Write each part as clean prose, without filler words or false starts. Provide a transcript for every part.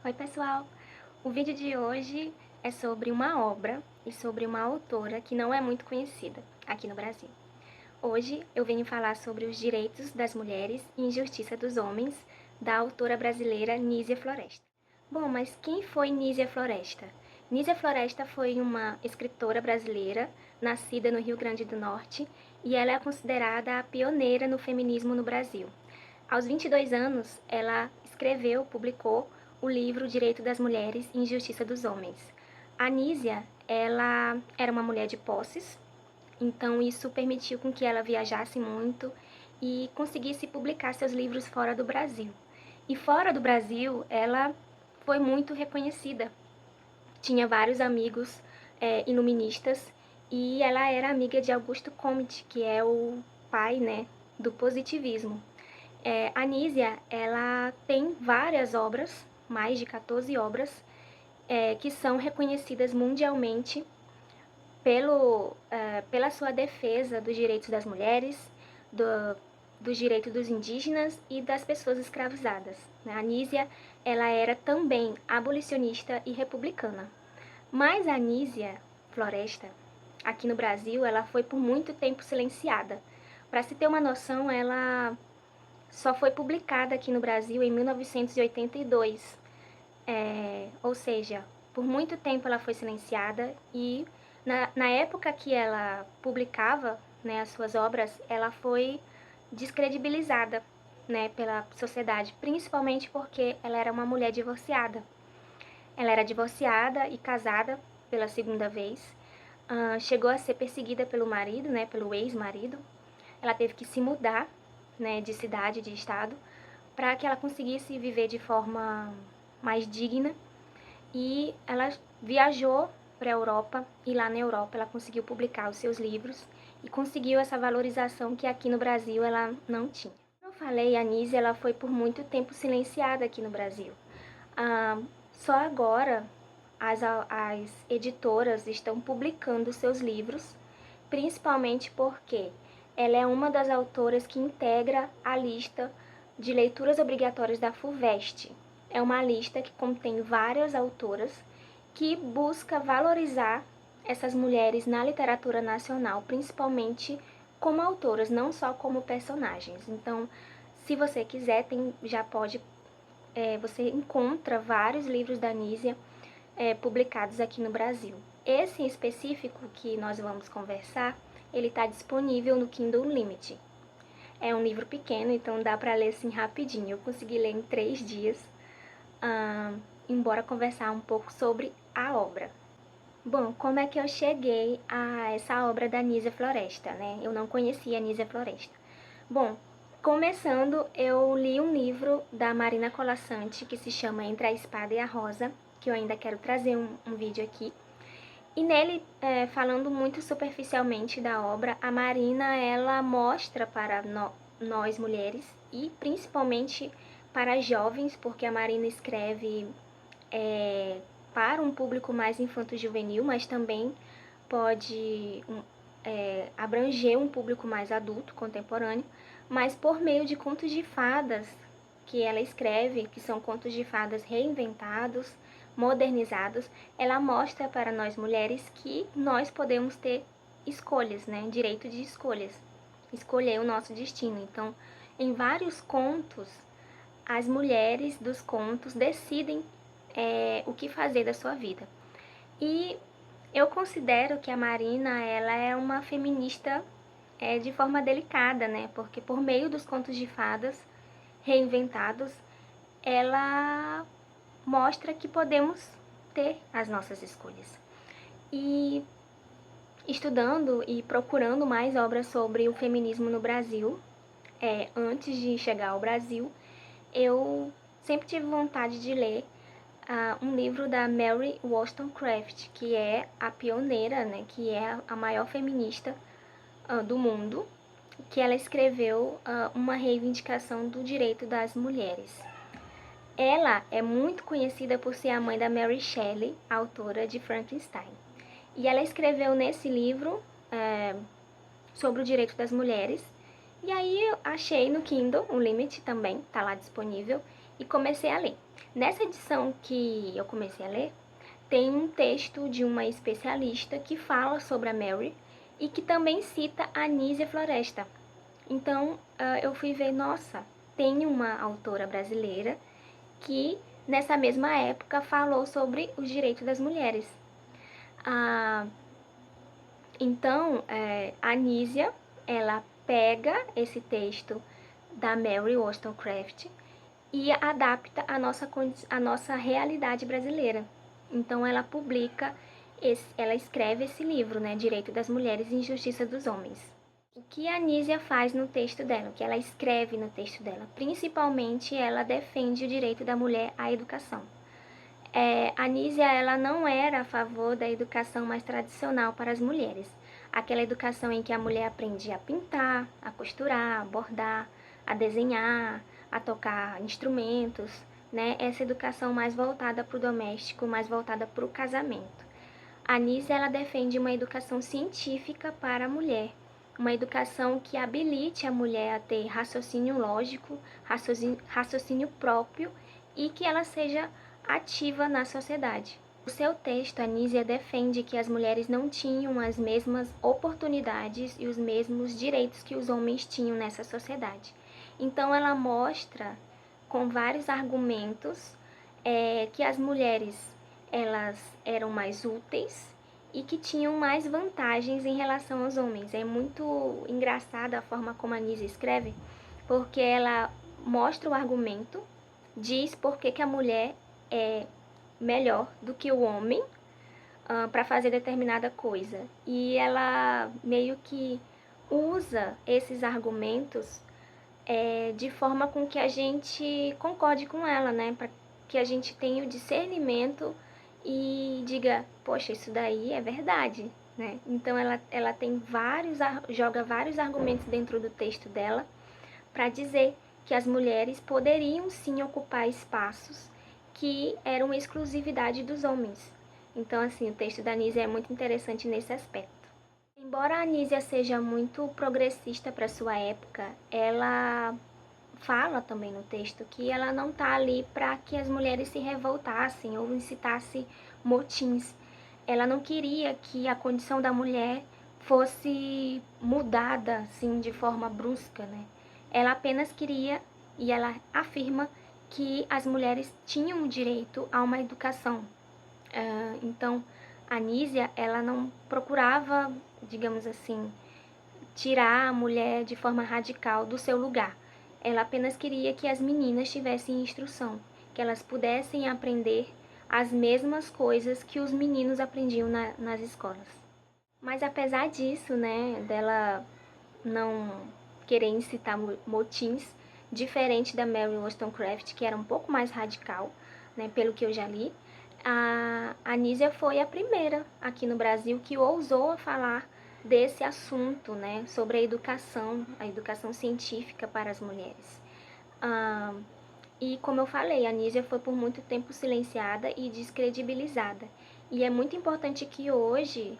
Oi pessoal, o vídeo de hoje é sobre uma obra e sobre uma autora que não é muito conhecida aqui no Brasil. Hoje eu venho falar sobre os direitos das mulheres e injustiça dos homens, da autora brasileira Nísia Floresta. Bom, mas quem foi Nísia Floresta? Nísia Floresta foi uma escritora brasileira, nascida no Rio Grande do Norte, e ela é considerada a pioneira no feminismo no Brasil. Aos 22 anos, ela escreveu, publicou o livro Direito das Mulheres e Injustiça dos Homens. A Nísia, ela era uma mulher de posses, então isso permitiu com que ela viajasse muito e conseguisse publicar seus livros fora do Brasil. E fora do Brasil, ela foi muito reconhecida. Tinha vários amigos iluministas e ela era amiga de Augusto Comte, que é o pai, né, do positivismo. A Nísia, ela tem várias obras, mais de 14 obras, que são reconhecidas mundialmente pela sua defesa dos direitos das mulheres, dos direitos dos indígenas e das pessoas escravizadas. A Nísia, ela era também abolicionista e republicana. Mas a Nísia Floresta, aqui no Brasil, ela foi por muito tempo silenciada. Para se ter uma noção, ela só foi publicada aqui no Brasil em 1982. Ou seja, por muito tempo ela foi silenciada e na época que ela publicava, né, as suas obras, ela foi descredibilizada, né, pela sociedade, principalmente porque ela era uma mulher divorciada. Ela era divorciada e casada pela segunda vez, chegou a ser perseguida pelo marido, né, pelo ex-marido. Ela teve que se mudar, né, de cidade, de estado, para que ela conseguisse viver de forma mais digna. E ela viajou para a Europa e lá na Europa ela conseguiu publicar os seus livros e conseguiu essa valorização que aqui no Brasil ela não tinha. Como eu falei, a Nísia, ela foi por muito tempo silenciada aqui no Brasil. Só agora as editoras estão publicando seus livros, principalmente porque ela é uma das autoras que integra a lista de leituras obrigatórias da FUVEST. É uma lista que contém várias autoras que busca valorizar essas mulheres na literatura nacional, principalmente como autoras, não só como personagens. Então, se você quiser, já pode, você encontra vários livros da Nísia publicados aqui no Brasil. Esse em específico que nós vamos conversar, ele está disponível no Kindle Unlimited. É um livro pequeno, então dá para ler assim rapidinho. Eu consegui ler em 3 dias, embora conversar um pouco sobre a obra. Bom, como é que eu cheguei a essa obra da Nísia Floresta, né? Eu não conhecia a Nísia Floresta. Bom, começando, eu li um livro da Marina Colasanti que se chama Entre a Espada e a Rosa, que eu ainda quero trazer um vídeo aqui. E nele, falando muito superficialmente da obra, a Marina, ela mostra para nós mulheres e principalmente para jovens, porque a Marina escreve para um público mais infanto-juvenil, mas também pode abranger um público mais adulto, contemporâneo, mas por meio de contos de fadas que ela escreve, que são contos de fadas reinventados, modernizados, ela mostra para nós mulheres que nós podemos ter escolhas, né? Direito de escolhas, escolher o nosso destino. Então, em vários contos, as mulheres dos contos decidem o que fazer da sua vida. E eu considero que a Marina, ela é uma feminista de forma delicada, né? Porque por meio dos contos de fadas reinventados, ela mostra que podemos ter as nossas escolhas. E estudando e procurando mais obras sobre o feminismo no Brasil, antes de chegar ao Brasil, eu sempre tive vontade de ler um livro da Mary Wollstonecraft, que é a pioneira, né, que é a maior feminista do mundo, que ela escreveu uma reivindicação do direito das mulheres. Ela é muito conhecida por ser a mãe da Mary Shelley, autora de Frankenstein. E ela escreveu nesse livro sobre o direito das mulheres. E aí eu achei no Kindle Unlimited também, tá lá disponível, e comecei a ler. Nessa edição que eu comecei a ler, tem um texto de uma especialista que fala sobre a Mary e que também cita a Anísia Floresta. Então, eu fui ver, nossa, tem uma autora brasileira que, nessa mesma época, falou sobre os direitos das mulheres. Então, a Anísia, ela pega esse texto da Mary Wollstonecraft e adapta a nossa realidade brasileira. Então, ela publica, ela escreve esse livro, né, Direito das Mulheres e Injustiça dos Homens. O que a Anísia faz no texto dela, o que ela escreve no texto dela? Principalmente, ela defende o direito da mulher à educação. A Anísia, ela não era a favor da educação mais tradicional para as mulheres. Aquela educação em que a mulher aprendia a pintar, a costurar, a bordar, a desenhar, a tocar instrumentos, né? Essa educação mais voltada para o doméstico, mais voltada para o casamento. A Anísia, ela defende uma educação científica para a mulher, uma educação que habilite a mulher a ter raciocínio lógico, raciocínio próprio e que ela seja ativa na sociedade. No seu texto, a Anísia defende que as mulheres não tinham as mesmas oportunidades e os mesmos direitos que os homens tinham nessa sociedade. Então, ela mostra com vários argumentos que as mulheres elas eram mais úteis e que tinham mais vantagens em relação aos homens. É muito engraçada a forma como a Anísia escreve, porque ela mostra o argumento, diz por que a mulher é melhor do que o homem para fazer determinada coisa. E ela meio que usa esses argumentos de forma com que a gente concorde com ela, né? Para que a gente tenha o discernimento e diga, poxa, isso daí é verdade, né? Então ela tem joga vários argumentos dentro do texto dela para dizer que as mulheres poderiam sim ocupar espaços que eram exclusividade dos homens. Então, assim, o texto da Anísia é muito interessante nesse aspecto. Embora a Anísia seja muito progressista para sua época, ela fala também no texto que ela não está ali para que as mulheres se revoltassem ou incitassem motins. Ela não queria que a condição da mulher fosse mudada assim de forma brusca, né? Ela apenas queria, e ela afirma, que as mulheres tinham o direito a uma educação. Então, a Anísia, ela não procurava, digamos assim, tirar a mulher de forma radical do seu lugar. Ela apenas queria que as meninas tivessem instrução, que elas pudessem aprender as mesmas coisas que os meninos aprendiam nas escolas. Mas apesar disso, né, dela não querer incitar motins, diferente da Mary Wollstonecraft, que era um pouco mais radical, né, pelo que eu já li, a Anísia foi a primeira aqui no Brasil que ousou falar desse assunto, né, sobre a educação científica para as mulheres. E como eu falei, a Anísia foi por muito tempo silenciada e descredibilizada. E é muito importante que hoje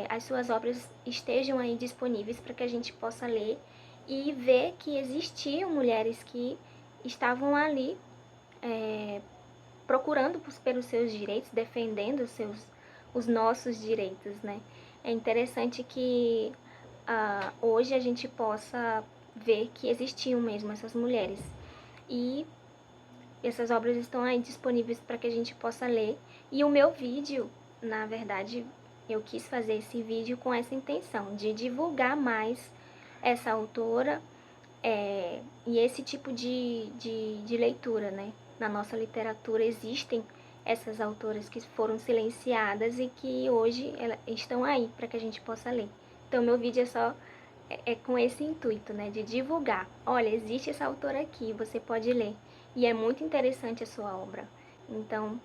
as suas obras estejam aí disponíveis para que a gente possa ler e ver que existiam mulheres que estavam ali procurando pelos seus direitos, defendendo os nossos direitos, né? É interessante que hoje a gente possa ver que existiam mesmo essas mulheres. E essas obras estão aí disponíveis para que a gente possa ler. E o meu vídeo, na verdade, eu quis fazer esse vídeo com essa intenção, de divulgar mais essa autora e esse tipo de leitura, né? Na nossa literatura existem essas autoras que foram silenciadas e que hoje estão aí para que a gente possa ler. Então, meu vídeo é com esse intuito, né? De divulgar. Olha, existe essa autora aqui, você pode ler. E é muito interessante a sua obra. Então,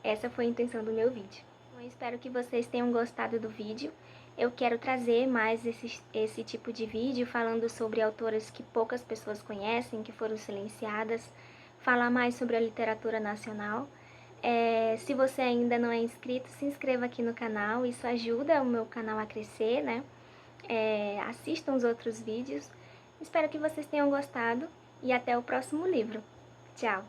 essa foi a intenção do meu vídeo. Eu espero que vocês tenham gostado do vídeo. Eu quero trazer mais esse tipo de vídeo falando sobre autoras que poucas pessoas conhecem, que foram silenciadas, falar mais sobre a literatura nacional. Se você ainda não é inscrito, se inscreva aqui no canal, isso ajuda o meu canal a crescer, né? Assistam os outros vídeos. Espero que vocês tenham gostado e até o próximo livro. Tchau!